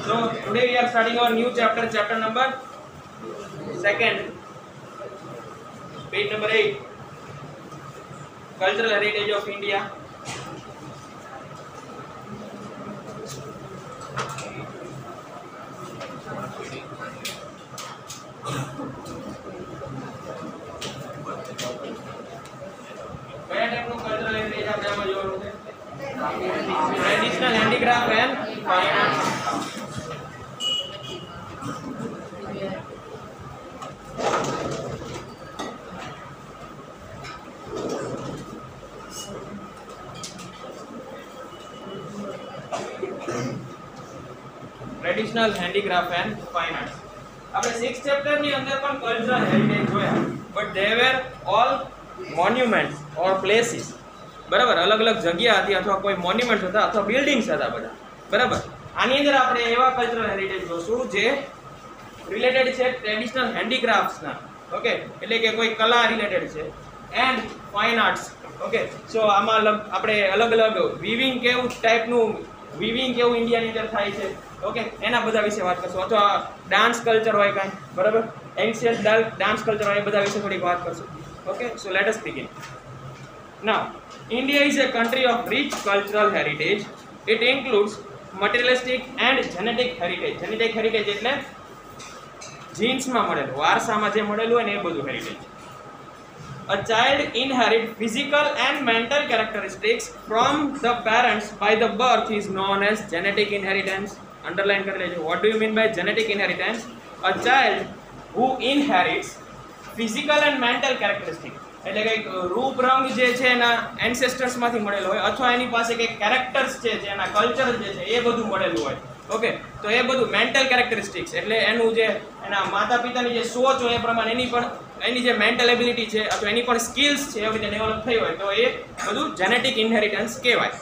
So today we are starting our new chapter, chapter number 2, page number 8, Cultural Heritage of India. કયા ટાઈપનું cultural heritage આપણે આમાં જોવાનું છે? Traditional handicraft and fine art. Traditional handicraft and fine art. આપણે 6th chapter ની અંદર પણ કલ્ચરલ હેરિટેજ જોયા, but they were all monuments or places. બરાબર, અલગ અલગ જગ્યા હતી અથવા કોઈ મોન્યુમેન્ટ્સ હતા અથવા બિલ્ડિંગ્સ હતા બધા. બરાબર, આની અંદર આપણે એવા કલ્ચરલ હેરિટેજ જોશું જે રિલેટેડ છે ટ્રેડિશનલ હેન્ડીક્રાફ્ટ્સના. ઓકે, એટલે કે કોઈ કલા રિલેટેડ છે એન્ડ ફાઇન આર્ટ્સ. ઓકે, સો આમાં આપણે અલગ અલગ વીવિંગ કેવું ટાઈપનું વીવિંગ કેવું ઇન્ડિયાની અંદર થાય છે. ઓકે, એના બધા વિશે વાત કરશું. અથવા ડાન્સ કલ્ચર હોય કાંઈ, બરાબર, એન્શિયન્ટ ડાન્સ કલ્ચર હોય, એ બધા વિશે થોડીક વાત કરશું. Okay, so let us begin. Now, India is a country of rich cultural heritage. It includes materialistic and genetic heritage. Genetic heritage એટલે જીન્સમાં મળેલું, વારસામાં જે મળેલું હોય ને એ બધું heritage. A child inherits physical and mental characteristics from the parents by the birth is known as genetic inheritance. Underline કરી લેજો. What do you mean by genetic inheritance? A child who inherits physical and mental characteristic એટલે કંઈક રૂપ રંગ જે છે એના એન્સેસ્ટર્સમાંથી મળેલો હોય અથવા એની પાસે કંઈક કેરેક્ટર્સ છે જે એના કલ્ચર જે છે એ બધું મળેલું હોય. ઓકે, તો એ બધું મેન્ટલ કેરેક્ટરિસ્ટિક્સ એટલે એનું જે એના માતા પિતાની જે સોચ હોય એ પ્રમાણે એની જે મેન્ટલ એબિલિટી છે અથવા એની પણ સ્કિલ્સ છે એવી રીતે ડેવલપ થઈ હોય તો એ બધું જેનેટિક ઇનહેરિટન્સ કહેવાય.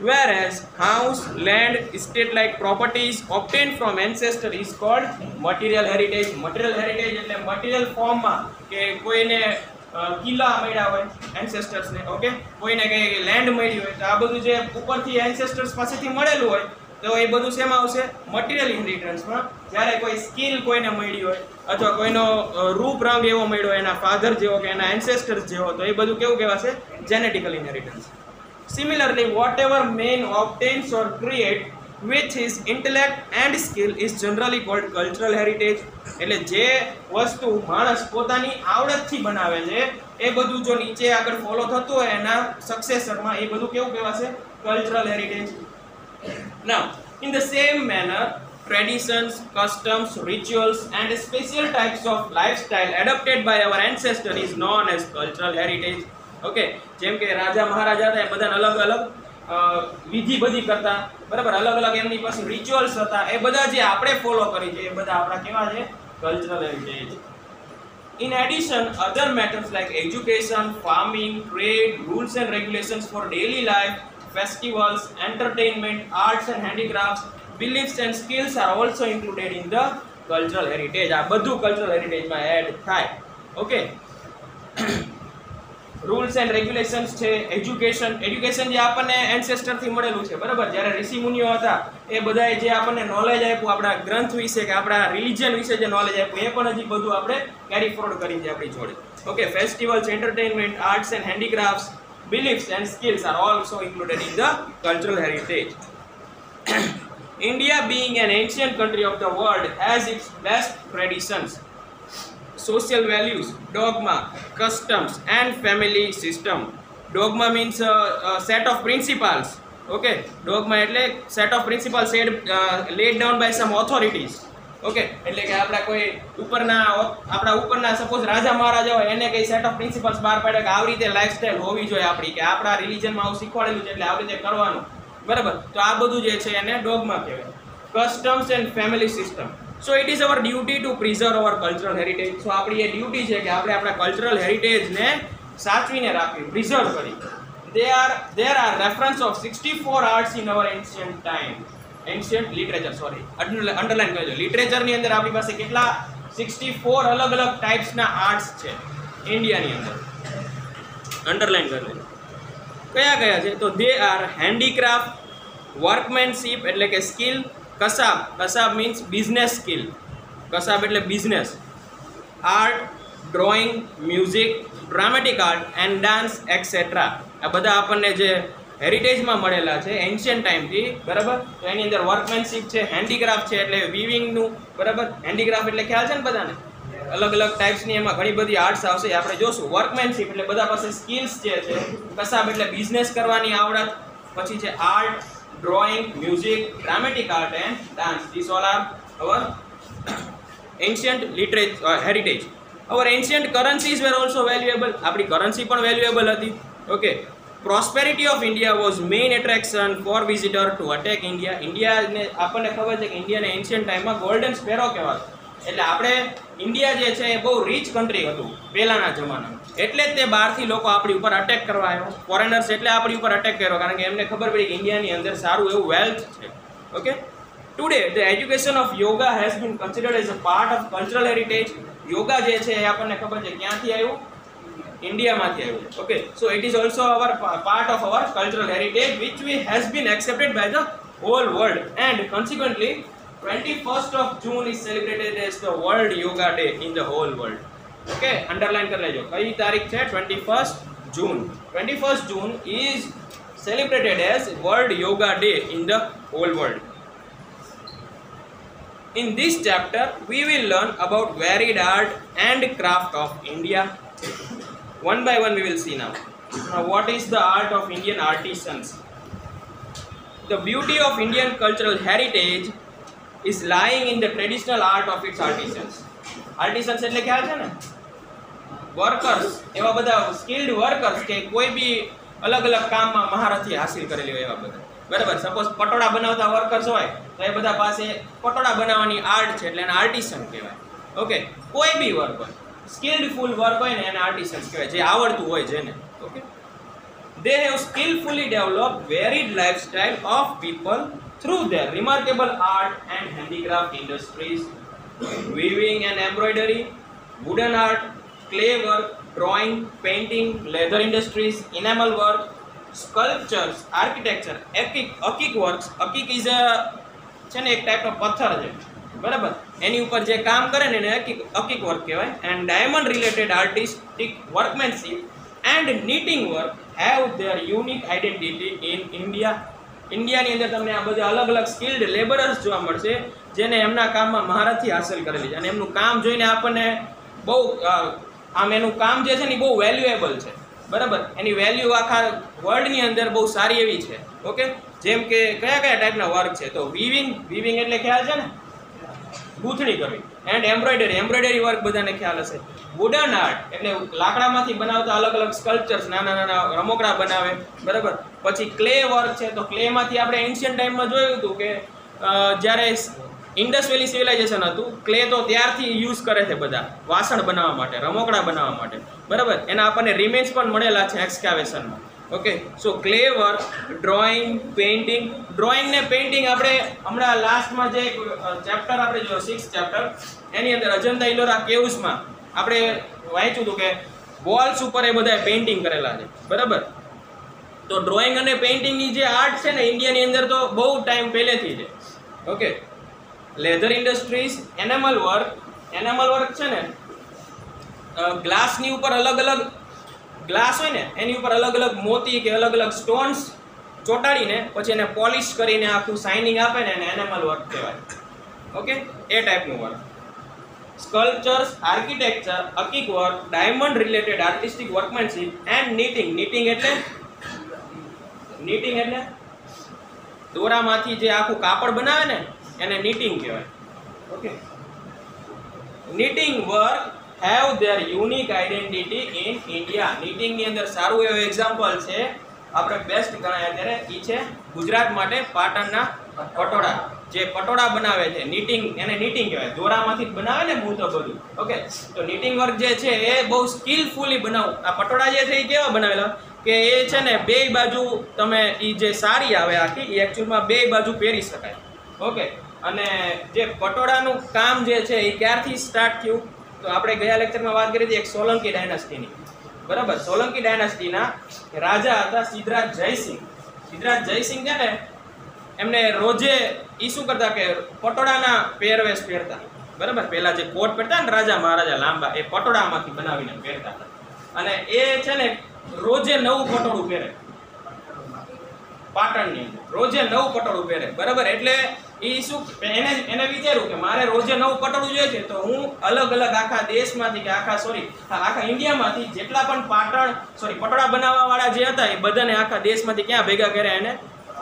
Whereas house, land, estate-like properties obtained from ancestor is called material heritage. Material heritage એટલે material form માં કે કોઈને કિલ્લા મળ્યા હોય ancestors ને, ઓકે, કોઈને કઈ લેન્ડ મળી હોય તો આ બધું જે ઉપરથી ancestors પાસેથી મળેલું હોય તો એ બધું શેમાં આવશે? મટીરિયલ ઇનહેરિટન્સમાં. જ્યારે કોઈ સ્કિલ કોઈને મળી હોય અથવા કોઈનો રૂપ રંગ એવો મળ્યો હોય એના ફાધર જેવો કે એના એન્સેસ્ટર્સ જેવો તો એ બધું કેવું કહેવાશે? જેનેટિકલ inheritance. Similarly, whatever man obtains or create with his intellect and skill is generally called cultural heritage. એટલે જે વસ્તુ માણસ પોતાની આવડતથી બનાવે છે એ બધું જો નીચે આગળ ફોલો થતું હોય એના સક્સેસરમાં એ બધું કેવું કહેવાશે? cultural heritage. Now, in the same manner, traditions, customs, rituals and special types of lifestyle adopted by our ancestors is known as cultural heritage. Okay, જેમ કે રાજા મહારાજા હતા એ બધાને અલગ અલગ વિધિ બધી કરતા, બરાબર, અલગ અલગ એમની પાસે રિચ્યુઅલ્સ હતા, એ બધા જે આપણે ફોલો કરી છે એ બધા આપણા કેવા છે? Cultural heritage. In addition, other matters like education, farming, trade, rules and regulations for daily life, festivals, entertainment, arts and handicrafts, beliefs and skills are also included in the cultural heritage. આ બધું cultural હેરિટેજમાં add થાય. Okay, rules and regulations છે, education જે આપણને એન્સેસ્ટરથી મળેલું છે, બરાબર, જ્યારે ઋષિ મુનિઓ હતા એ બધાએ જે આપણને નોલેજ આપ્યું આપણા ગ્રંથ વિશે કે આપણા રિલિજન વિશે જે નોલેજ આપ્યું એ પણ હજી બધું આપણે કેરી ફોરવર્ડ કરી છે આપણી જોડે. Okay, festivals, entertainment, arts and handicrafts, beliefs and skills are also included in the cultural heritage. India being an ancient country of the world has its best traditions, social values, dogma, customs and family system. Dogma means a set of principles. Okay, dogma એટલે set of principles laid down by some authorities. Okay, એટલે કે આપણા ઉપરના suppose રાજા મહારાજા હોય એને કઈ set of principles બહાર પાડે કે આવી રીતે લાઈફસ્ટાઈલ હોવી જોઈએ આપણી, કે આપણા રિલિજનમાં આવું શીખવાડેલું છે એટલે આવી રીતે કરવાનું, બરાબર, તો આ બધું જે છે એને ડોગમા કહેવાય. Customs and family system. So it is our duty to preserve our cultural heritage. So આપણી એ ડ્યુટી છે કે આપણે આપણા કલ્ચરલ હેરિટેજને સાચવીને રાખવી, પ્રિઝર્વ કરી. There are reference of 64 arts in our ancient time. Ancient literature, sorry, underline કરજો. લિટરેચરની અંદર આપણી પાસે કેટલા? 64 અલગ અલગ ટાઈપ્સના આર્ટ્સ છે ઇન્ડિયાની અંદર. અંડરલાઈન કરી લેજો. કયા કયા છે? તો દે આર હેન્ડીક્રાફ્ટ, વર્કમેનશીપ એટલે કે સ્કિલ, કસાબ, કસાબ મીન્સ બિઝનેસ સ્કિલ, કસાબ એટલે business. Art, drawing, music, dramatic art and dance etcetera, આ બધા આપણને જે હેરિટેજમાં મળેલા છે એન્શિયન્ટ ટાઈમથી, બરાબર. તો એની અંદર વર્કમેનશીપ છે, હેન્ડીક્રાફ્ટ છે એટલે વિવિંગનું, બરાબર. હેન્ડીક્રાફ્ટ એટલે ખ્યાલ છે ને બધાને, અલગ અલગ ટાઈપ્સની એમાં ઘણી બધી આર્ટ્સ આવશે, આપણે જોશું. વર્કમેનશીપ એટલે બધા પાસે સ્કિલ્સ જે છે. કસાબ એટલે બિઝનેસ કરવાની આવડત. પછી છે art, drawing, music, dramatic art and dance. This all are our ancient heritage. Our ancient currencies were also valuable, આપણી કરન્સી પણ વેલ્યુએબલ હતી. Okay. Prosperity of India was main attraction for visitor to attack India. ઇન્ડિયાને આપણને ખબર છે કે ઇન્ડિયાને ancient ટાઈમમાં ગોલ્ડન સ્પેરો કહેવાતો, એટલે આપણે ઇન્ડિયા જે છે એ બહુ રીચ કન્ટ્રી હતું પહેલાંના જમાનામાં, એટલે જ તે બહારથી લોકો આપણી ઉપર અટેક કરવા આવ્યો. ફોરેનર્સ એટલે આપણી ઉપર અટેક કર્યો, કારણ કે એમને ખબર પડી કે ઇન્ડિયાની અંદર સારું એવું વેલ્થ છે. Okay. Today the education of yoga has been considered as a part of cultural heritage. Yoga જે છે એ આપણને ખબર છે ક્યાંથી આવ્યું, ઇન્ડિયામાંથી આવ્યું. Okay. So it is also our part of our cultural heritage which we has been accepted by the whole world and consequently 21st of June is celebrated as the World Yoga Day in the whole world. Okay, underline કરી લેજો કઈ તારીખ છે, 21st June. 21st June is celebrated as World Yoga Day in the whole world. In this chapter we will learn about varied art and craft of India. One by one we will see now. Now what is the art of Indian artisans? The beauty of Indian cultural heritage is lying in the traditional art of its artisans. Artisans એટલે ખ્યાલ છે ને, workers, એવા બધા skilled workers કે કોઈ બી અલગ અલગ કામમાં મહારથી હાસિલ કરેલી હોય એવા બધા, બરાબર. સપોઝ પટોળા બનાવતા વર્કર્સ હોય તો એ બધા પાસે પટોળા બનાવવાની આર્ટ છે એટલે એને આર્ટિસન કહેવાય. ઓકે. કોઈ બી વર્ક હોય, સ્કિલ્ડફુલ વર્ક હોય ને એને આર્ટિસન્સ કહેવાય, જે આવડતું હોય જેને. Okay. They have skillfully developed varied lifestyle of people through their remarkable art and handicraft industries, weaving and embroidery, wooden art, clay work, drawing, painting, leather industries, enamel work, sculptures, architecture, akik works. Akik is a છે ને એક ટાઈપનો પથ્થર છે, બરાબર. એની ઉપર જે કામ કરે ને એને અકીક વર્ક કહેવાય. And diamond related artistic workmanship and knitting work have their unique identity in India. ઇન્ડિયાની અંદર તમને આ બધા અલગ અલગ સ્કિલ્ડ લેબરર્સ જોવા મળશે જેને એમના કામમાં મહારથી હાંસલ કરેલી છે, અને એમનું કામ જોઈને આપણને બહુ આમ એનું કામ જે છે ને બહુ વેલ્યુએબલ છે, બરાબર. એની વેલ્યુ આખા વર્લ્ડની અંદર બહુ સારી એવી છે. ઓકે. જેમ કે કયા કયા ટાઈપના વર્ક છે, તો વિવિંગ એટલે ખ્યાલ છે ને, ગૂંથણી કરવી. એન્ડ એમ્બ્રોઇડરી વર્ક બધાને ખ્યાલ હશે. વુડન આર્ટ એટલે લાકડામાંથી બનાવતા અલગ અલગ સ્કલ્પચર્સ, નાના નાના રમકડા બનાવે, બરાબર. પછી ક્લે વર્ક છે, તો ક્લેમાંથી આપણે એન્શિયન્ટ ટાઈમમાં જોયું હતું કે જ્યારે ઇન્ડસ વેલી સિવિલાઇઝેશન હતું, ક્લે તો ત્યારથી યુઝ કરે છે બધા વાસણ બનાવવા માટે, રમકડા બનાવવા માટે, બરાબર. એના આપણને રિમેન્સ પણ મળેલા છે એક્સકાવેશનમાં. Okay. So clay work, drawing, painting. Drawing ને પેઇન્ટિંગ આપણે હમણાં લાસ્ટમાં જે ચેપ્ટર આપણે જોયો 6th ચેપ્ટર, એની અંદર અજંતા ઇલોરા કેવ્સમાં આપણે વાંચ્યું હતું કે વોલ્સ ઉપર એ બધા પેઇન્ટિંગ કરેલા છે, બરાબર. તો ડ્રોઈંગ અને પેઇન્ટિંગની જે આર્ટ છે ને ઇન્ડિયાની અંદર તો બહુ ટાઈમ પહેલેથી છે. Okay. Leather industries, animal work છે ને, ગ્લાસની ઉપર અલગ અલગ ગ્લાસ હોય ને એની ઉપર અલગ અલગ મોતી કે અલગ અલગ સ્ટોન્સ ચોંટાડીને પછી એને પોલિશ કરીને આખું શાઇનિંગ આપે ને એને એનિમલ વર્ક કહેવાય. ઓકે. એ ટાઈપનું વર્ક. સ્કલ્પચર્સ, આર્કિટેક્ચર, અકીક work, diamond related artistic workmanship and knitting. Knitting એટલે દોરામાંથી જે આખું કાપડ બનાવે ને એને નીટિંગ કહેવાય. Okay. Knitting work have their unique identity in India. નીટિંગની અંદર સારું એવું એક્ઝામ્પલ છે, આપણે બેસ્ટ ગણાય અત્યારે, એ છે ગુજરાત માટે પાટણના પટોળા. જે પટોળા બનાવે છે નીટિંગ, એને નીટિંગ કહેવાય. દોરામાંથી જ બનાવે ને મૂળ તો બધું. ઓકે. તો નીટિંગ વર્ક જે છે એ બહુ સ્કિલફુલી બનાવું. આ પટોળા જે છે એ કેવા બનાવેલા કે એ છે ને બે બાજુ તમે એ જે સાડી આવે આખી એ એકચ્યુઅલમાં બે બાજુ પહેરી શકાય. ઓકે. અને જે પટોળાનું કામ જે છે એ ક્યારથી સ્ટાર્ટ થયું, તો આપણે ગયા લેક્ચરમાં વાત કરી હતી એક સોલંકી ડાયનાસ્ટીની, બરાબર. સોલંકી ડાયનાસ્ટીના રાજા હતા સિદ્ધરાજ જયસિંહ. સિદ્ધરાજ જયસિંહ છે ને એમને રોજે ઈ શું કરતા કે પટોળાના પહેરવેશ પહેરતા, બરાબર. પહેલા જે કોટ પહેરતા ને રાજા મહારાજા લાંબા, એ પટોળામાંથી બનાવીને પહેરતા હતા. અને એ છે ને રોજે નવું પટોળું પહેરે, પાટણની અંદર રોજે નવું પટોળું પહેરે, બરાબર. એટલે એ શું એને વિચાર્યું કે મારે રોજે નવું પટોળું જોઈએ છે, તો હું અલગ અલગ આખા દેશમાંથી કે આખા ઇન્ડિયામાંથી જેટલા પણ પટોળા બનાવવા વાળા જે હતા એ બધાને આખા દેશમાંથી ક્યાં ભેગા કર્યા, એને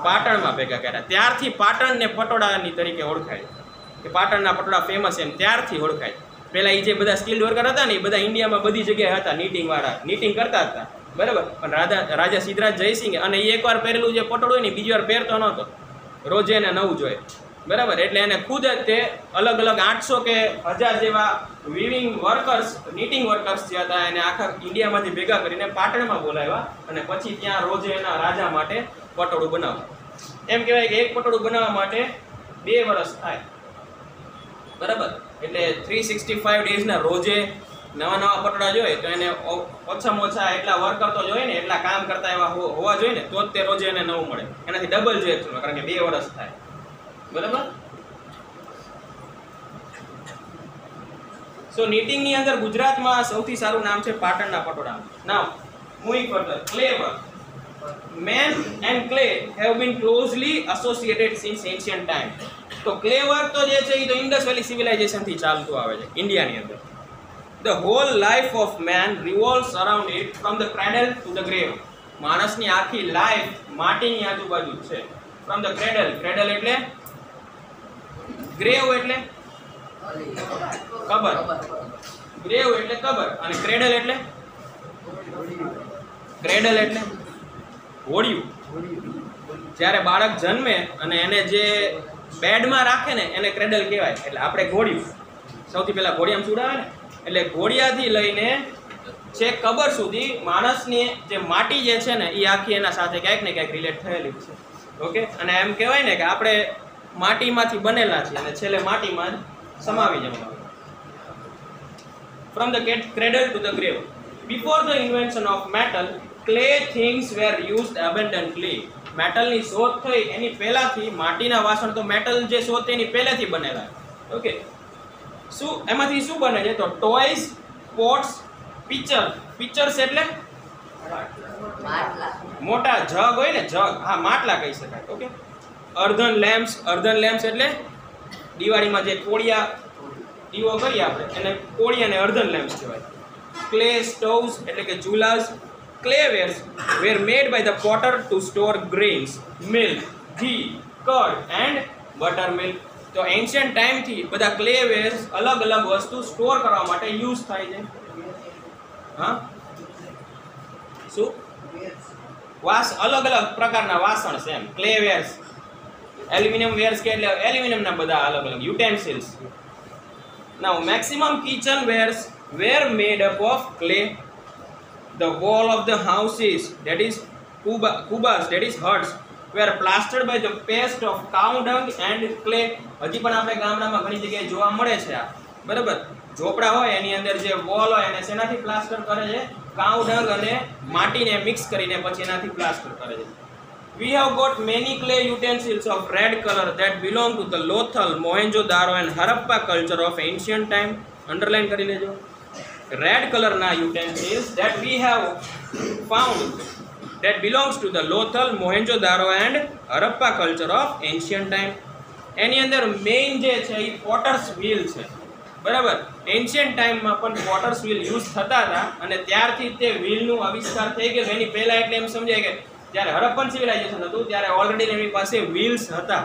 પાટણમાં ભેગા કર્યા. ત્યારથી પાટણને પટોળાની તરીકે ઓળખાય કે પાટણના પટોળા ફેમસ એમ ત્યારથી ઓળખાય. પહેલા એ જે બધા સ્કિલ્ડ વર્કર હતા ને એ બધા ઇન્ડિયામાં બધી જગ્યાએ હતા, નીટિંગ વાળા નીટિંગ કરતા હતા, બરાબર. પણ રાજા સિદ્ધરાજ જયસિંહ અને એ એકવાર પહેરેલું જે પટોળું હોય ને બીજી વાર પહેરતો નહોતો, રોજે એને નવું જોઈએ, બરાબર. એટલે એને ખુદ જ તે અલગ અલગ 800 કે 1000 જેવા વીવિંગ વર્કર્સ, નીટિંગ વર્કર્સ જે હતા એને આખા ઇન્ડિયામાંથી ભેગા કરીને પાટણમાં બોલાવ્યા અને પછી ત્યાં રોજે એના રાજા માટે પટોળું બનાવવા. એમ કહેવાય કે એક પટોળું બનાવવા માટે 2 વર્ષ થાય, બરાબર. એટલે 365 ડેઝના રોજે નવા પટોળા જોઈએ તો એને ઓછામાં ઓછા એટલા વર્કર તો જોઈએ ને, એટલા કામ કરતા એવા હોવા જોઈએ ને, તો જ તે રોજે એને નવું મળે. એનાથી ડબલ જોઈએ, કારણ કે 2 વર્ષ થાય, બરાબર. સો નીટિંગ ની અંદર ગુજરાતમાં સૌથી સારું નામ છે પાટણના patola. Now moving further, clay work. Man and clay have been closely associated since ancient time. તો ક્લે વર્ક તો જે છે એ તો ઇન્ડસ વેલી સિવિલાઇઝેશન થી ચાલતું આવે છે ઇન્ડિયાની અંદર. The whole life of man revolves around it from the cradle to the grave. માણસની આખી લાઈફ માટીની આજુબાજુ છે. From the cradle, cradle એટલે ગ્રેવ એટલે કબર, ગ્રેવ એટલે કબર, અને ક્રેડલ એટલે ઘોડિયું. જ્યારે બાળક જન્મે અને એને જે બેડમાં રાખે ને એને ક્રેડલ કહેવાય. એટલે આપણે ઘોડિયું સૌથી પહેલા ઘોડિયામાં સુડાવે ને, એટલે ઘોડિયાથી લઈને છેક કબર સુધી માણસની જે માટી જે છે ને એ આખી એના સાથે ક્યાંક ને ક્યાંક રિલેટ થયેલી છે. ઓકે. અને એમ કહેવાય ને કે આપણે માટીમાંથી બનેલા છીએ અને છેલ્લે માટીમાં જ સમાવી જવાનું. From the cradle to the grave. Before the invention of metal, clay things were used abundantly. મેટલની શોધ થઈ એની પહેલાથી માટીના વાસણ તો મેટલ જે શોધ એની પહેલેથી બનેલા. ઓકે. એમાંથી શું બને છે? તો ટોયસ, પોટ્સ, પિક્ચર્સ એટલે મોટા જગ હોય ને, જગ, હા માટલા કહી શકાય. ઓકે. અર્ધન લેમ્પ્સ એટલે દિવાળીમાં જે કોળિયા દીવો કરીએ આપણે એને કોળિયાને અર્ધન લેમ્પ્સ કહેવાય. ક્લે સ્ટોવ્સ એટલે કે ચૂલાસ. Clayware were made by the potter to store grains, milk, ghee, curd and buttermilk. તો એન્શિયન્ટ ટાઈમથી બધા ક્લેવેર્સ અલગ અલગ વસ્તુ સ્ટોર કરવા માટે યુઝ થાય છે. હા, શું અલગ અલગ પ્રકારના વાસણ છે એમ ક્લેવેર્સ. એલ્યુમિનિયમ વેર્સ કે એટલે એલ્યુમિનિયમના બધા અલગ અલગ utensils. Now maximum kitchen wares were made up of clay. The wall of the houses, that is kubas, that is huts, were plastered by the paste of cow dung and clay. હજી પણ આપણે ગામડામાં ઘણી જગ્યાએ જોવા મળે છે આ, બરાબર. ઝોપડા હોય એની અંદર જે વોલ હોય એને શેનાથી પ્લાસ્ટર કરે છે? કાઉ ડંગ અને માટીને મિક્સ કરીને પછી એનાથી પ્લાસ્ટર કરે છે. We have got many clay utensils of red color that belong to the Lothal, Mohenjo-daro and Harappa culture of ancient time. Underline કરી લેજો. Red color na utensils that we have found that belongs to the Lothal, Mohenjo-daro and Harappa culture of ancient time. એની અંદર main જે છે એ પોટર્સ wheel છે, બરાબર. Ancient ટાઈમમાં પણ પોટર્સ wheel use થતા હતા અને ત્યારથી તે વ્હીલનું આવિષ્કાર થઈ ગયો. એની પહેલા એટલે એમ સમજાય કે જ્યારે હરપ્પન સિવિલાઇઝેશન હતું ત્યારે ઓલરેડી એની પાસે વ્હીલ્સ હતા.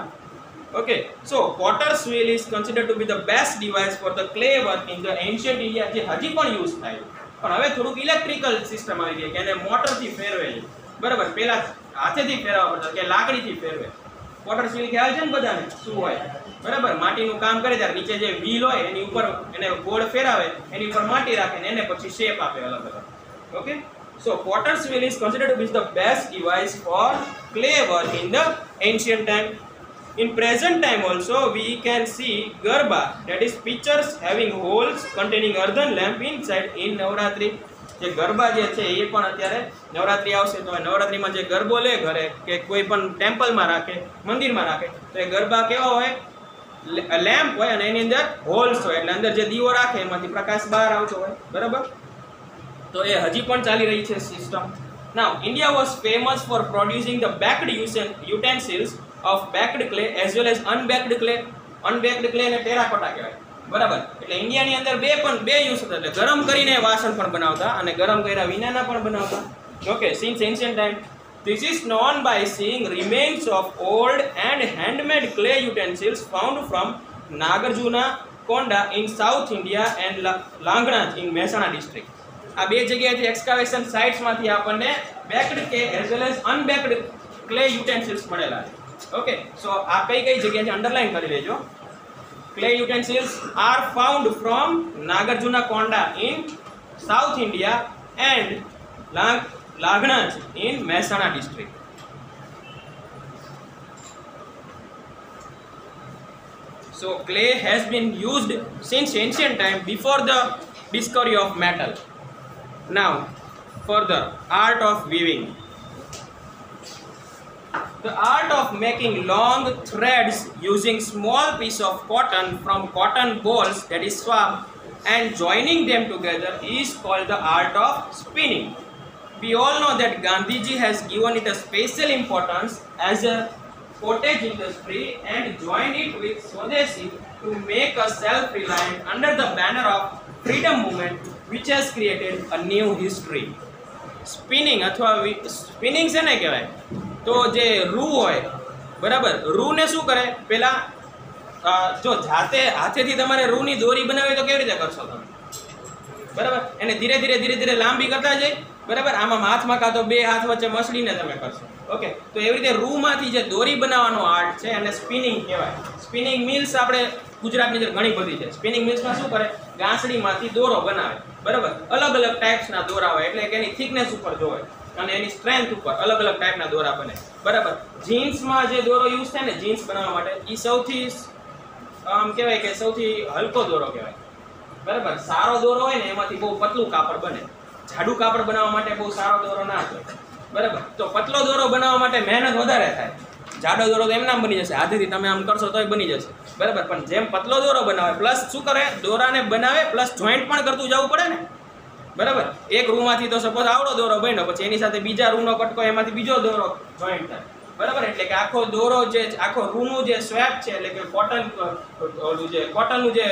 Okay, so potter's wheel is considered to be the best device for the clay work in the ancient India. જે હજી પણ યુઝ થાય પણ હવે થોડુંક ઇલેક્ટ્રિકલ સિસ્ટમ આવી ગઈ કે એને મોટરથી ફેરવે છે, બરાબર. પહેલા હાથેથી ફેરવવા પડતા કે લાકડીથી ફેરવે. પોટર્સ વ્હીલ ખ્યાલ છે ને બધાને શું હોય, બરાબર. માટીનું કામ કરે ત્યારે નીચે જે વ્હીલ હોય એની ઉપર એને ગોળ ફેરાવે, એની ઉપર માટી રાખે ને એને પછી શેપ આપે અલગ અલગ. Okay. So potter's wheel is considered to be the best device for clay work in the ancient time. In present time also we can see garba, that is pitchers having holes containing earthen lamp inside in Navratri. જે ગરબા જે છે એ પણ અત્યારે નવરાત્રી આવશે તો નવરાત્રીમાં જે ગરબો લે ઘરે કે કોઈ પણ ટેમ્પલમાં રાખે, મંદિરમાં રાખે, તો એ ગરબા કેવા હોય, લેમ્પ હોય અને એની અંદર હોલ્સ હોય, એટલે અંદર જે દીવો રાખે એમાંથી પ્રકાશ બહાર આવતો હોય, બરાબર. તો એ હજી પણ ચાલી રહી છે system. Now, India was famous for producing the baked utensils of baked clay as well as unbaked clay. Unbaked clay ને ટેરાકોટા કહેવાય, બરાબર. એટલે ઇન્ડિયાની અંદર બે યુઝ થતા, એટલે ગરમ કરીને વાસણ પણ બનાવતા અને ગરમ કર્યા વિનાના પણ બનાવતા. Okay, since ancient time this is known by seeing remains of old and handmade clay utensils found from Nagarjuna Konda in South India and Langna in Mehsana district. આ બે જગ્યાએથી એક્સકાવેશન સાઇટ્સમાંથી આપણને બેક્ડ કે as well as અનબેક્ડ clay utensils મળેલા છે. Okay, સો આ કઈ જગ્યા છે અંડરલાઈન કરી લેજો. Clay utensils are found from Nagarjuna Konda in south India and લાગણા in Mehsana district. So clay has been used since ancient time before the discovery of metal. Now, further, art of weaving. The art of making long threads using small piece of cotton from cotton balls, that is swab, and joining them together is called the art of spinning. We all know that Gandhiji has given it a special importance as a cottage industry and joined it with Swadeshi to make us self-reliant under the banner of freedom movement, which has created a new history. Spinning अथवा spinning से नहीं कहवाय, तो जे रू होय, बराबर, रू ने शू करे, पेला जो जाते हाथे थी तमारे रू नी दोरी बनावे तो केवी रीते करशो तमे, बराबर. एने धीरे धीरे लांबी करता जाय, बराबर. आमां हाथमां का तो बे हाथ वच्चे मसळीने तमे करशो. ओके, तो एवी रीते रू मांथी जे दोरी बनावવાનો आर्ट छे એને સ્પિનિંગ કહેવાય. સ્પિનિંગ મિલ્સ આપણે ગુજરાતની અંદર ઘણી બધી છે. સ્પિનિંગ મિલ્સમાં શું કરે, ગાંસડીમાંથી દોરો બનાવે, બરાબર. અલગ અલગ ટાઈપ્સના દોરા હોય, એટલે કે એની થિકનેસ ઉપર જોવે અને એની સ્ટ્રેન્થ ઉપર અલગ અલગ ટાઈપના દોરા બને, બરાબર. જીન્સમાં જે દોરો યુઝ થાય ને જીન્સ બનાવવા માટે, એ સૌથી આમ કહેવાય કે સૌથી હલકો દોરો કહેવાય, બરાબર. સારો દોરો હોય ને એમાંથી બહુ પતલું કાપડ બને. જાડું કાપડ બનાવવા માટે બહુ સારો દોરો ના હોય, બરાબર. તો પતલો દોરો બનાવવા માટે મહેનત વધારે થાય. જાડો દોરો તો એમનામ બની જશે, હાથેથી તમે આમ કરશો તોય બની જશે, બરાબર. પણ જેમ પતલો દોરો બનાવે પ્લસ શું કરે, દોરાને બનાવે પ્લસ જોઈન્ટ પણ કરતું જવું પડે ને, બરાબર. એક રૂમાંથી તો સપોઝ આવડો દોરો બન્યો, પછી એની સાથે બીજા રૂનો કટકો, એમાંથી બીજો દોરો જોઈન્ટ થાય, બરાબર. એટલે કે આખો દોરો જે આખો રૂનું જે સ્વેપ છે, એટલે કે કોટનનું જે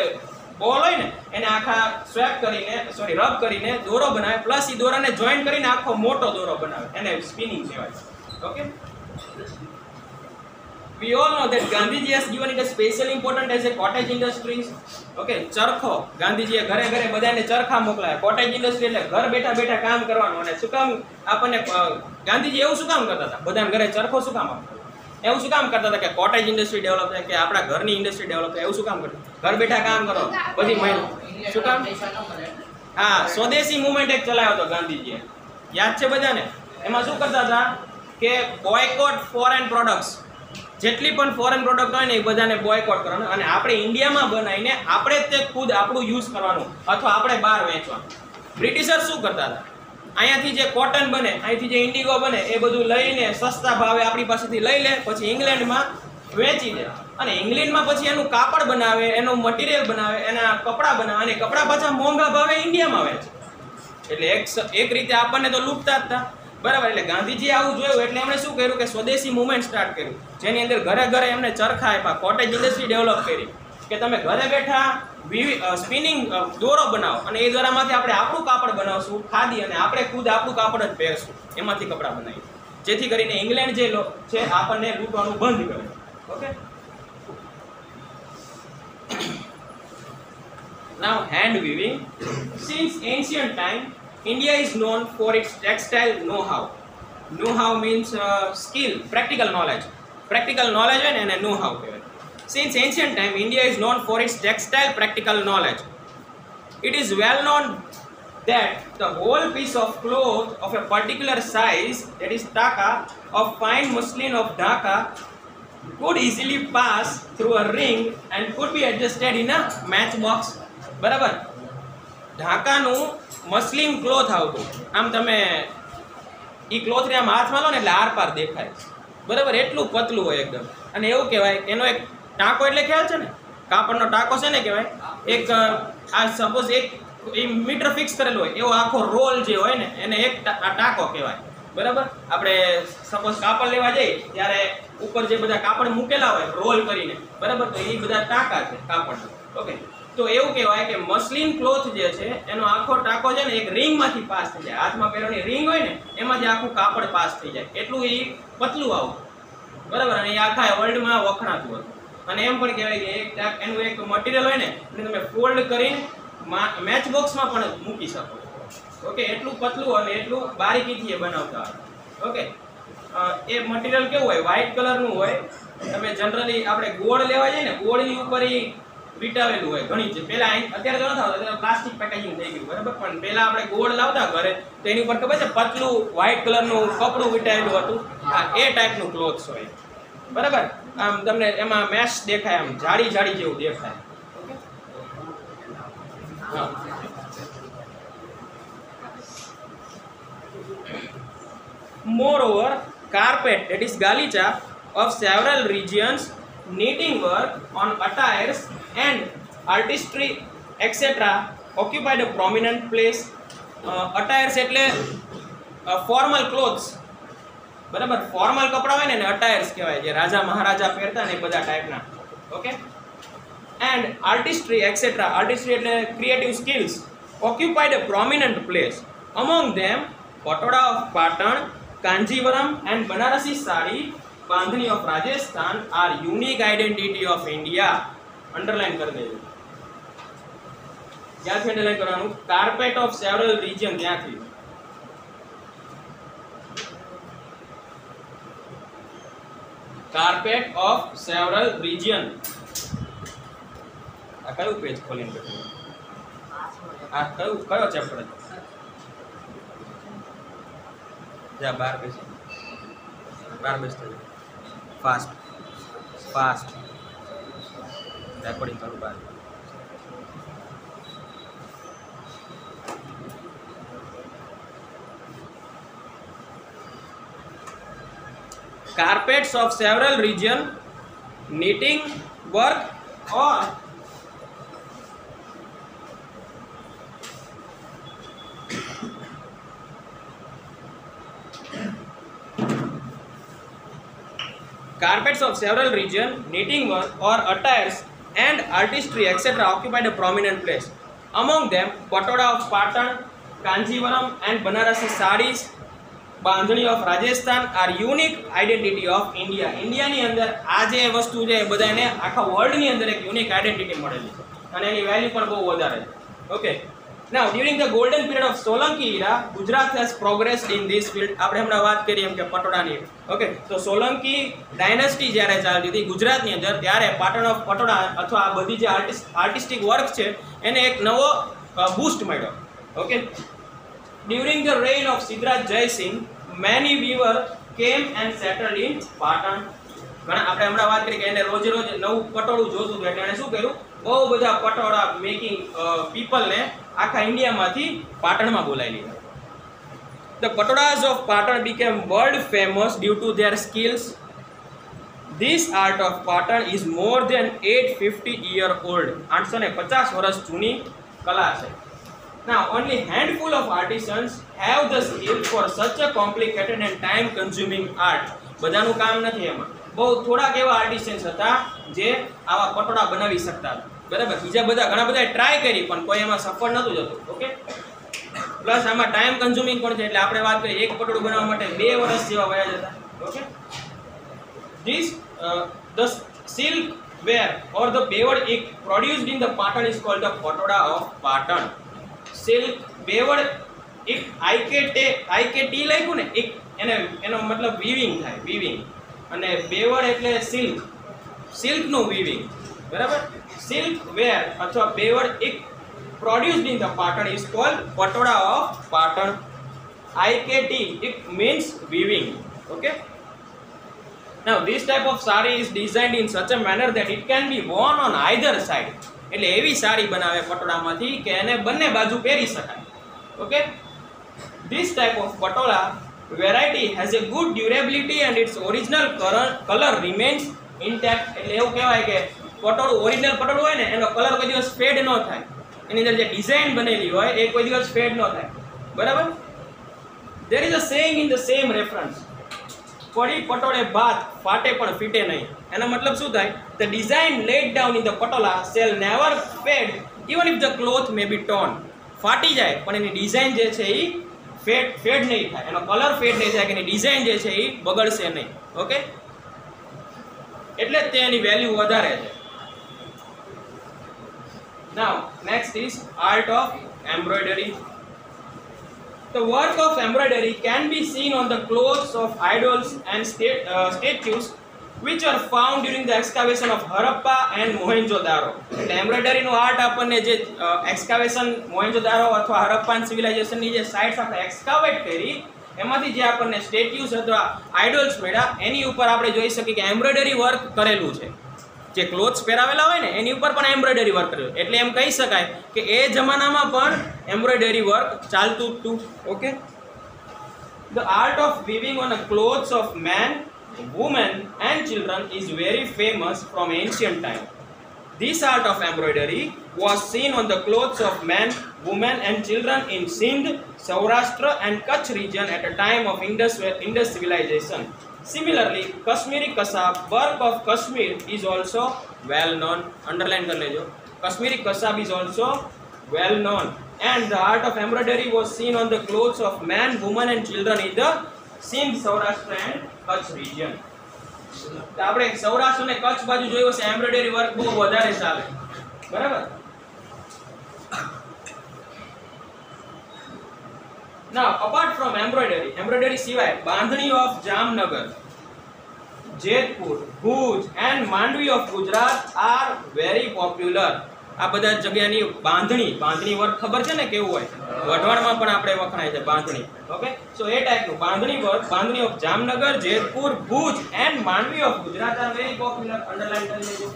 બોલ હોય ને એને આખા સ્વેપ કરીને રબ કરીને દોરો બનાવે, પ્લસ એ દોરાને જોઈન્ટ કરીને આખો મોટો દોરો બનાવે, એને સ્પિનિંગ કહેવાય. Okay, we all know that Gandhiji has given it a special importance as a cottage industries. Okay, ચરખો ગાંધીજીએ ઘરે ઘરે બધાને ચરખા મોકલાયા. કોટેજ ઇન્ડસ્ટ્રી એટલે ઘર બેઠા બેઠા કામ કરવાનું. અને શું કામ આપણને ગાંધીજી એવું શું કામ કરતા હતા, બધાને ઘરે ચરખો શું કામ આપતા, એવું શું કામ કરતા હતા કે કોટેજ ઇન્ડસ્ટ્રી ડેવલપ થાય, કે આપણા ઘરની ઇન્ડસ્ટ્રી ડેવલપ થાય, એવું શું કામ કરતા, ઘર બેઠા કામ કરો બધી મહિના, શું કામ. હા, સ્વદેશી મુવમેન્ટ એક ચલાવ્યો હતો ગાંધીજીએ, યાદ છે બધાને. એમાં શું કરતા હતા કે બોયકોટ ફોરેન પ્રોડક્ટ્સ, જેટલી પણ ફોરેન પ્રોડક્ટ હોય ને એ બધાને બોયકોટ કરવાનું અને આપણે ઇન્ડિયામાં બનાવીને આપણે જ તે ખુદ આપણું યુઝ કરવાનું અથવા આપણે બહાર વેચવાનું. બ્રિટિશર શું કરતા હતા, અહીંયાથી જે કોટન બને, અહીંથી જે ઇન્ડિગો બને એ બધું લઈને સસ્તા ભાવે આપણી પાસેથી લઈ લે, પછી ઇંગ્લેન્ડમાં વેચી દે અને ઇંગ્લેન્ડમાં પછી એનું કાપડ બનાવે, એનું મટીરિયલ બનાવે, એના કપડાં બનાવે અને કપડાં પાછા મોંઘા ભાવે ઇન્ડિયામાં વેચે. એટલે એક રીતે આપણને તો લૂંટતા જ હતા, બરાબર. એટલે ગાંધીજીએ આવું જોયું એટલે એમણે શું કર્યું કે સ્વદેશી મુવમેન્ટ સ્ટાર્ટ કર્યું, જેની અંદર ઘરે ઘરે એમને ચરખા આપ્યા, કોટેજ ઇન્ડસ્ટ્રી ડેવલપ કરી કે તમે ઘરે બેઠા સ્પિનિંગ દોરો બનાવો અને એ દોરામાંથી આપણે આપણું કાપડ બનાવશું ખાદી, અને આપણે ખુદ આપણું કાપડ જ પહેરશું, એમાંથી કપડાં બનાવીએ, જેથી કરીને ઇંગ્લેન્ડ જે છે આપણને લૂંટવાનું બંધ કરે. Okay, now hand weaving. Since ancient time India is known for its textile know-how. Know-how means skill, practical knowledge. Practical knowledge and know-how. Since ancient time, India is known for its textile practical knowledge. It is well known that the whole piece of cloth of a particular size, that is taka, of fine muslin of Dhaka, could easily pass through a ring and could be adjusted in a matchbox. બરાબર. ઢાકાનું મસ્લિન cloth આવતું, આમ તમે એ ક્લોથને આમ હાથમાં લો ને એટલે R પાર દેખાય, બરાબર, એટલું પતલું હોય એકદમ. અને એવું કહેવાય એનો એક ટાંકો એટલે ખ્યાલ છે ને, કાપડનો ટાંકો છે ને કહેવાય, એક આ સપોઝ એક મીટર ફિક્સ કરેલો હોય એવો આખો રોલ જે હોય ને એને એક ટાંકો કહેવાય, બરાબર. આપણે સપોઝ કાપડ લેવા જઈએ ત્યારે ઉપર જે બધા કાપડ મૂકેલા હોય રોલ કરીને, બરાબર, તો એ બધા ટાંકા છે કાપડ. ઓકે, તો એવું કહેવાય કે મસ્લિન ક્લોથ જે છે એનો આખો ટાંકો છે ને એક રિંગમાંથી પાસ થઈ જાય, હાથમાં પહેરવાની રિંગ હોય ને એમાંથી આખું કાપડ પાસ થઈ જાય, એટલું એ પતલું આવું, બરાબર. અને એ આખા વર્લ્ડમાં વખણાતું હતું. અને એમ પણ કહેવાય કે એક એનું એક મટીરિયલ હોય ને એને તમે ફોલ્ડ કરીને મેચ બોક્સમાં પણ મૂકી શકો. ઓકે, એટલું પતલું અને એટલું બારીકીથી એ બનાવતા હતા. ઓકે, એ મટીરિયલ કેવું હોય, વ્હાઇટ કલરનું હોય. તમે જનરલી આપણે ગોળ લેવા જઈએ ને, ગોળની ઉપર એ વીટાવેલું હોય ઘણી છે. પહેલા અત્યારે તો નથી આવતું, અત્યારે પ્લાસ્ટિક પેકેજિંગ થઈ ગયું, બરાબર. પણ પહેલા આપણે ગોળ લાવતા ઘરે તો એની ઉપર ખબર છે પતલું વ્હાઇટ કલરનું કપડું વીટાયેલું હતું. હા, એ ટાઈપનું ક્લોથ્સ હોય, બરાબર. આમ તમને એમાં મેશ દેખાય, આમ જાડી જાડી જેવું દેખાય. હા, moreover carpet, that is galicha, of several regions, knitting work on attires and artistry etc. occupied a prominent place. attires એટલે formal clothes, બરાબર. ફોર્મલ કપડા હોય ને એને અટાયર્સ કહેવાય, જે રાજા મહારાજા પહેરતા ને એ બધા ટાઈપના. Okay, and artistry etcetera, artistry એટલે creative skills, occupied a prominent place. Among them Patola of Patan, Kanjivaram and Banarasi sari, bandhani of Rajasthan are unique identity of India. Underline કરી દેજો. ક્યાંથી અંડરલાઈન કરવાનું? કાર્પેટ ઓફ સેવરલ રિજન, ત્યાંથી. Carpet of several region. આ કયું page ખોલીને બેઠું? આ કયો ચેપ્ટર? જા 12 બેસી, 12 બેસતો ફાસ્ટ ફાસ્ટ રેકોર્ડિંગ કરું. 12 carpets of several region, knitting work or carpets of several region, knitting work or attires and artistry etc. occupied a prominent place. Among them patoda of Patan, Kanjivaram and Banarasi sarees, bandhani of Rajasthan are unique identity of India. ઇન્ડિયાની અંદર આ જે વસ્તુ છે એ બધાને આખા વર્લ્ડની અંદર એક યુનિક આઇડેન્ટિટી મળેલી છે અને એની વેલ્યુ પણ બહુ વધારે છે. Okay, now during the golden period of Solanki era, Gujarat has progressed in this field. આપણે હમણાં વાત કરી એમ કે પટોળાની. ઓકે, તો સોલંકી ડાયનેસ્ટી જ્યારે ચાલતી હતી ગુજરાતની અંદર ત્યારે પાટણ ઓફ પટોળા અથવા આ બધી જે આર્ટિસ્ટિક વર્ક છે એને એક નવો બૂસ્ટ મળ્યો. Okay, during the reign of Siddharth Jaisingh, many weavers came and settled in Patan. ઘણા આપણે હમણાં વાત કરી કે એને રોજ રોજ નવું પટોળું જોતું હતું એટલે એને શું કર્યું, બહુ બધા પટોળા મેકિંગ પીપલને આખા ઇન્ડિયામાંથી પાટણમાં બોલાવી લીધા. The patolas of Patan became world famous due to their skills. This art of Patan is more than 850 year old. 850 વર્ષ જૂની કલા છે. Now, only handful of artisans have the skill for such a complicated and time-consuming art. બધાનું કામ નથી એમાં. બહુ થોડાક એવા આર્ટિસન્સ હતા જે આવા પટોળા બનાવી શકતા હતા, બરાબર. બીજા બધા ઘણા બધા ટ્રાય કરી પણ કોઈ એમાં સફળ નહોતું જતું. ઓકે, પ્લસ આમાં ટાઈમ કન્ઝ્યુમિંગ પણ છે એટલે આપણે વાત કરીએ એક પટોળું બનાવવા માટે 2 વર્ષ જેવા વયા જતા. Okay, This the silk wear or the beavered ink produced in the Patan is called the patola of Patan. Silk બેવડ એક IKT લખ્યું ને એક એનો મતલબ વીવિંગ થાય, વીવિંગ. અને બેવડ એટલે સિલ્કનું વીવિંગ, બરાબર. સિલ્ક વેર અથવા બેવડ એક produced in the Patan is called patola of Patan. IKT it means weaving. Okay, now this type of saree is designed in such a manner that it can be worn on either side. એટલે એવી સાડી બનાવે પટોળામાંથી કે એને બંને બાજુ પહેરી શકાય. Okay, this type of patola variety has a good durability and its original color remains intact. એટલે એવું કહેવાય કે પટોળું ઓરિજિનલ પટોળું હોય ને એનો કલર કોઈ દિવસ ફેડ ન થાય, એની અંદર જે ડિઝાઇન બનેલી હોય એ કોઈ દિવસ ફેડ ન થાય. બરાબર. There is a saying in the same reference, પડી પટોળે ભાત ફાટે પણ ફીટે નહીં. એનો મતલબ શું થાય? The design laid down in the patola shall never fade even if the cloth may be torn. ફાટી જાય પણ એની ડિઝાઇન જે છે એ ફેડ નહીં થાય, એનો કલર ફેડ નહીં થાય, કે એની ડિઝાઇન જે છે એ બગડશે નહીં. ઓકે, એટલે તે એની વેલ્યુ વધારે છે. Now next is art of embroidery. The work of embroidery can be seen on the clothes of idols and statues which are found during the excavation of Harappa and Mohenjo-daro. એટલે embroidery નું art આપણને જે એક્સકાવેશન મોહેન્જો-દારો અથવા હરપ્પાન civilisation ની જે sites આપણે એક્સકાવેટ કરી એમાંથી જે આપણને સ્ટેચ્યુસ અથવા આઇડોલ્સ મળ્યા એની ઉપર આપણે જોઈ શકીએ કે એમ્બ્રોઇડરી વર્ક કરેલું છે. જે ક્લોથ્સ પહેરાવેલા હોય ને એની ઉપર પણ એમ્બ્રોઇડરી વર્ક કરેલું, એટલે એમ કહી શકાય કે એ જમાનામાં પણ એમ્બ્રોઇડરી વર્ક ચાલતું હતું. Okay, the art of weaving on the clothes of man, women and children is very famous from ancient time. This art of embroidery was seen on the clothes of men, women and children in Sindh, Saurashtra and Kutch region at a time of Indus civilization. Similarly, Kashmiri kasab work of Kashmir is also well known. Underline kar lejo. Kashmiri kasab is also well known, and the art of embroidery was seen on the clothes of men, women and children in the Sindh, Saurashtra and Kutch region. તો આપણે સૌરાષ્ટ્ર અને કચ્છ બાજુ જોયું છે embroidery work બહુ વધારે ચાલે. બરાબર. Now apart from embroidery સિવાય બાંધણી of Jamnagar, Jetpur, Bhuj and Mandvi of Gujarat are very popular. આ બધા જગ્યાની બાંધણી વર્ક ખબર છે ને કેવું હોય? વઢવાણમાં પણ આપણે વખણાય છે બાંધણી. ઓકે, સો એ ટાઈપનું bandhani work, bandhani of Jamnagar, Jetpur, Bhuj and Mandvi of Gujarat are very popular. Underline કરી લેજો.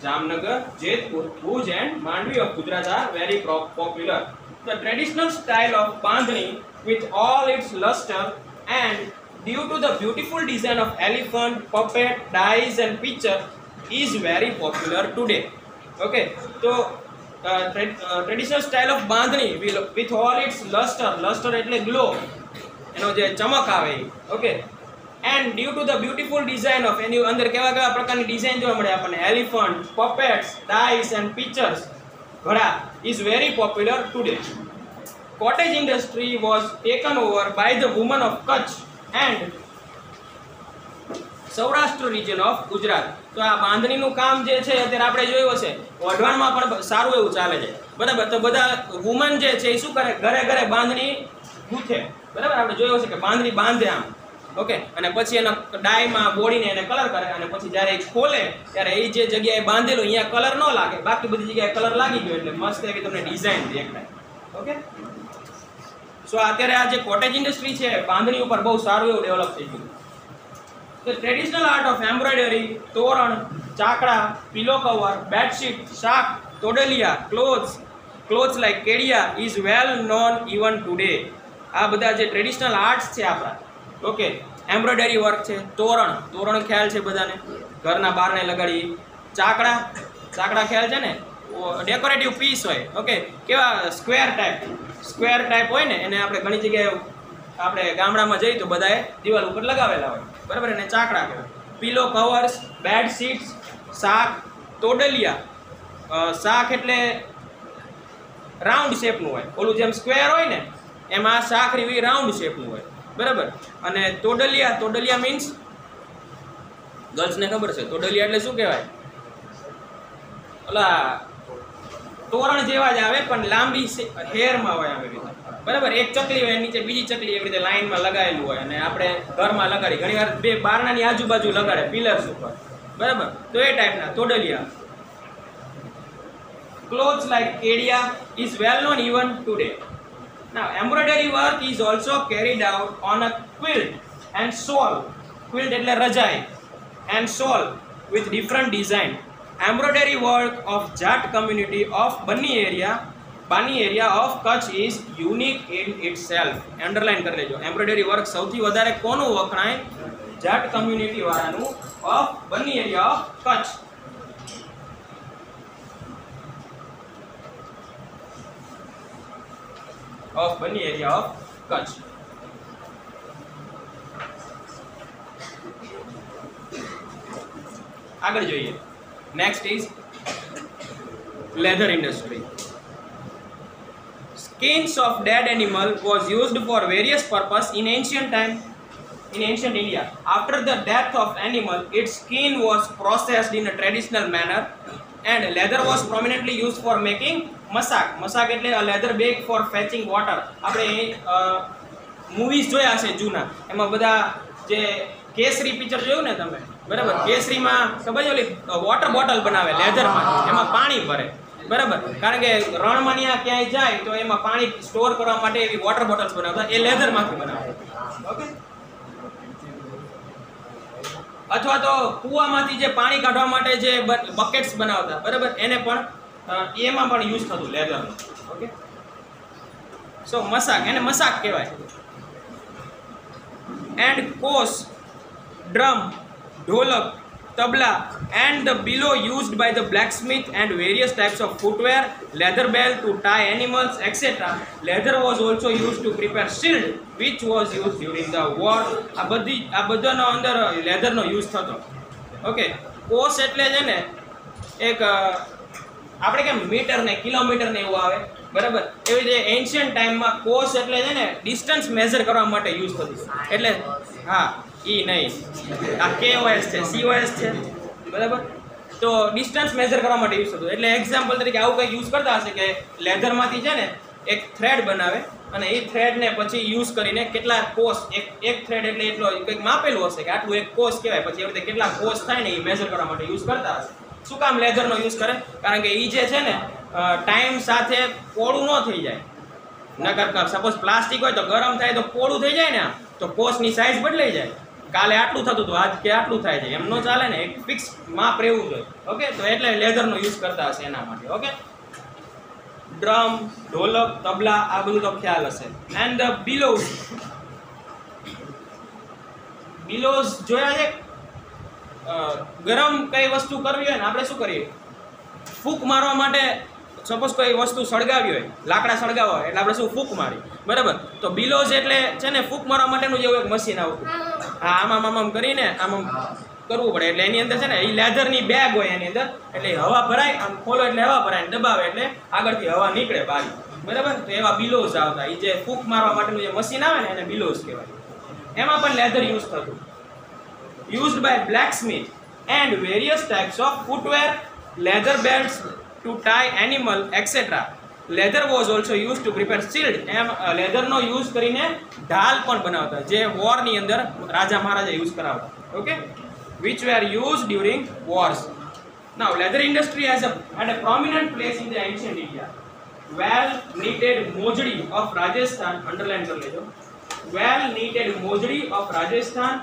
Jamnagar, Jetpur, Bhuj and Mandvi of Gujarat are very popular. The traditional style of bandhani with all its luster and due to the beautiful design of elephant, puppet, dies and picture is very popular today. Okay, so traditional style of bandhani with all its luster એટલે glow, એનો જે ચમક આવે. Okay, and due to the beautiful design of એની અંદર કેવા પ્રકારની design જોવા મળે આપણને? elephant, puppets, dies and pictures, ઘડા is very popular today. Cottage industry was taken over by the women of Kutch and Saurashtra region of Gujarat. તો આ બાંધણીનું કામ જે છે અત્યારે આપણે જોયું હશે વઢવાણમાં પણ સારું એવું ચાલે છે. બરાબર. તો બધા વુમન જે છે એ શું કરે? ઘરે ઘરે બાંધણી ગૂંથે. બરાબર. આપણે જોયું હશે કે બાંધણી બાંધે આમ. ઓકે, અને પછી એના ડાયમાં બોડીને એને કલર કરે અને પછી જ્યારે એ ખોલે ત્યારે એ જે જગ્યાએ બાંધેલું અહીંયા કલર ન લાગે, બાકી બધી જગ્યાએ કલર લાગી ગયો એટલે મસ્ત એવી તમને ડિઝાઇન દેખાય. ઓકે, સો અત્યારે આ જે કોટેજ ઇન્ડસ્ટ્રી છે બાંધણી ઉપર બહુ સારું એવું ડેવલપ થઈ ગયું. The traditional art of embroidery, તોરણ, ચાકડા, pillow cover, bedsheet, શાક, તોડલિયા, clothes like Kedia is well known even today. આ બધા જે ટ્રેડિશનલ આર્ટ્સ છે આપણા. ઓકે, એમ્બ્રોઇડરી વર્ક છે, તોરણ ખ્યાલ છે બધાને, ઘરના બહારને લગાડી. ચાકડા ખ્યાલ છે ને, ડેકોરેટિવ પીસ હોય. ઓકે, કેવા સ્ક્વેર ટાઈપ હોય ને, એને આપણે ઘણી જગ્યાએ આપણે ગામડામાં જઈએ તો બધાએ દિવાલ ઉપર લગાવેલા હોય. બરાબર, એને ચાકડા કહેવાય. પિલો કવર્સ, બેડ શીટ્સ, શાક, તોડલિયા. શાક એટલે રાઉન્ડ શેપનું હોય, ઓલું જેમ સ્ક્વેર હોય ને એમ આ શાક રીવી રાઉન્ડ શેપનું હોય. બરાબર. અને તોડલિયા મીન્સ ગર્લ્સને ખબર છે તોડલિયા એટલે શું કહેવાય? ઓલા તોરણ જેવા જ આવે પણ લાંબી હેરમાં હોય આવી રીતે. બરાબર. એક ચકલી હોય, નીચે બીજી ચકલી એવી રીતે લાઈનમાં લગાવેલું હોય અને આપણે ઘરમાં લગાડી ઘણીવાર બે બારણાની આજુબાજુ લગાડે પિલર્સ ઉપર. બરાબર. તો એ ટાઈપના તોડલિયા. Clothes like kedia is well known even today. Now embroidery work is also carried out on a quilt and shawl. Quilt એટલે રજાઈ and shawl with different design. Embroidery work of Jat community of Banni area Banni area of Kutch is unique in itself. Underline કરી લેજો. Embroidery work સૌથી વધારે કોનું વખણાય? Jat community વાળાનું of Banni area of Kutch. Of Banni area of Kutch. આગળ જોઈએ. Next is leather industry. Skins of dead animal was used for various purpose in ancient time. In ancient India, after the death of animal, its skin was processed in a traditional manner, and leather was prominently used for making masak. Masak એટલે a leather bag for fetching water. આપણે movies જોયા છે જૂના, એમાં બધા જે કેસરી picture જોયું ને તમે, બરાબર? કેસરીમાં ખબર છે ઓલી વોટર બોટલ બનાવે લેધરમાં, એમાં પાણી ભરે, બરાબર? કારણ કે રણમાં ત્યાં ક્યાંય જાય તો એમાં પાણી સ્ટોર કરવા માટે એવી વોટર બોટલ્સ બનાવતા, એ લેધરમાંથી બનાવે. ઓકે. અથવા તો કૂવામાંથી જે પાણી કાઢવા માટે જે બકેટ્સ બનાવતા, બરાબર? એને પણ એમાં પણ યુઝ થતું લેધરનું. ઓકે. સો મસાક, એને મસાક કહેવાય. And cos, drum, dholak, tabla and the below used by the blacksmith and various types of footwear, leather belt to tie animals, etc. Leather was also used to prepare shield which was used during the war. આ બધાનો અંદર લેધરનો use થતો. Okay. Cos એટલે છે ને એક આપણે કેમ મીટર ને કિલોમીટર ને એવું આવે, બરાબર? એવી રીતે એન્શિયન્ટ ટાઈમમાં કોસ એટલે છે ને ડિસ્ટન્સ મેઝર કરવા માટે યુઝ થતું. એટલે હા, ઈ નહીં, આ KOS છે, COS છે, બરાબર? તો ડિસ્ટન્સ મેઝર કરવા માટે યુઝ થતું. એટલે એક્ઝામ્પલ તરીકે આવું કંઈક યુઝ કરતા હશે કે લેધરમાંથી છે ને એક થ્રેડ બનાવે અને એ થ્રેડને પછી યુઝ કરીને કેટલા કોસ, એક થ્રેડ એટલે એટલો કંઈક માપેલું હશે કે આટલું એક કોસ કહેવાય, પછી એવી રીતે કેટલા કોસ થાય ને એ મેઝર કરવા માટે યુઝ કરતા હશે. શું કામ લેધરનો યુઝ કરે? કારણ કે એ જે છે ને ટાઈમ સાથે પોળું ન થઈ જાય. નકર સપોઝ પ્લાસ્ટિક હોય તો ગરમ થાય તો પોળું થઈ જાય ને, તો કોસની સાઇઝ બદલાઈ જાય. કાલે આટલું થતું હતું, આજ કે આટલું થાય છે, એમ ન ચાલે ને, એક ફિક્સ માપ રહેવું જોઈએ. ઓકે. તો એટલે લેધરનો યુઝ કરતા હશે એના માટે. ઓકે. ડ્રમ, ઢોલક, તબલા, આ બધું તો ખ્યાલ હશે. And the બિલોઝ. બિલોઝ જોયા છે? ગરમ કઈ વસ્તુ કરવી હોય ને આપણે શું કરીએ? ફૂંક મારવા માટે, સપોઝ કોઈ વસ્તુ સળગાવી હોય, લાકડા સળગાવવા હોય એટલે આપણે શું ફૂંક મારી, બરાબર? તો બિલોઝ એટલે છે ને ફૂંક મારવા માટેનું જેવું એક મશીન આવતું. હા, આમ કરીને આમ કરવું પડે. એટલે એની અંદર છે ને એ લેધરની બેગ હોય એની અંદર, એટલે હવા ભરાય, આમ ખોલો એટલે હવા ભરાય, દબાવે એટલે આગળથી હવા નીકળે બહાર, બરાબર? તો એવા બિલોઝ આવતા. એ જે ફૂંક મારવા માટેનું જે મશીન આવે ને એને બિલોઝ કહેવાય. એમાં પણ લેધર યુઝ થતું. Used by blacksmith and various types of footwear, leather belts to tie animal, etc. Leather was also used to prepare shield. એમ લેધરનો યુઝ કરીને ઢાલ પણ બનાવતા, જે વોરની અંદર રાજા મહારાજા યુઝ કરાવતા. Okay. which were used during wars. Now leather industry had a prominent place in the ancient India. Well knitted mojdi of Rajasthan, underline kar lejo, well knitted mojdi of Rajasthan,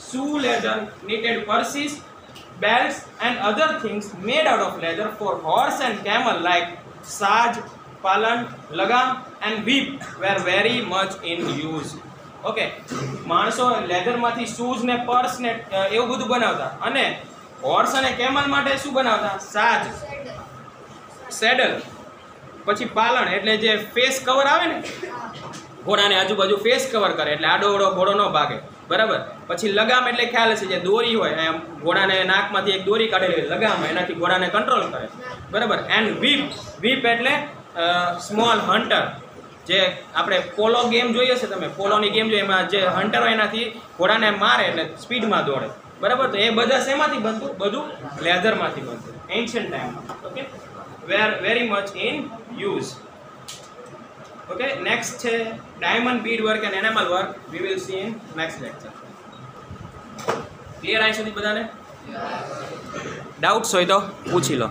shoe leather, knitted purses, belts and other things made out of leather for horse and camel like saj, palan, lagam and whip were very much in use. Okay. માણસો લેધરમાંથી shoes ને purse ને એવું બધું બનાવતા, અને horse અને camel માટે શું બનાવતા? સાજ, સેડલ, પછી પાલણ એટલે જે ફેસ કવર આવે ને, ઘોડાને આજુબાજુ ફેસ કવર કરે એટલે આડોવડો ઘોડો ન ભાગે, બરાબર? પછી લગામ એટલે ખ્યાલ હશે, જે દોરી હોય એમ ઘોડાને નાકમાંથી એક દોરી કાઢેલી હોય લગામ, એનાથી ઘોડાને કંટ્રોલ કરે, બરાબર? એન્ડ વ્હીપ એટલે સ્મોલ હન્ટર, જે આપણે પોલો ગેમ જોઈએ છે તમે, પોલોની ગેમ જોઈએ, એમાં જે હન્ટર હોય એનાથી ઘોડાને મારે એટલે સ્પીડમાં દોડે, બરાબર? તો એ બધા શેમાંથી બનતું? બધું લેધરમાંથી બનતું એન્શિયન્ટ ટાઈમમાં. Okay. Were very much in use. Okay. Next છે diamond bead work and enamel work. We will see in next lecture. Clear? અહીં સુધી બધાને ડાઉટ્સ હોય તો પૂછી લો.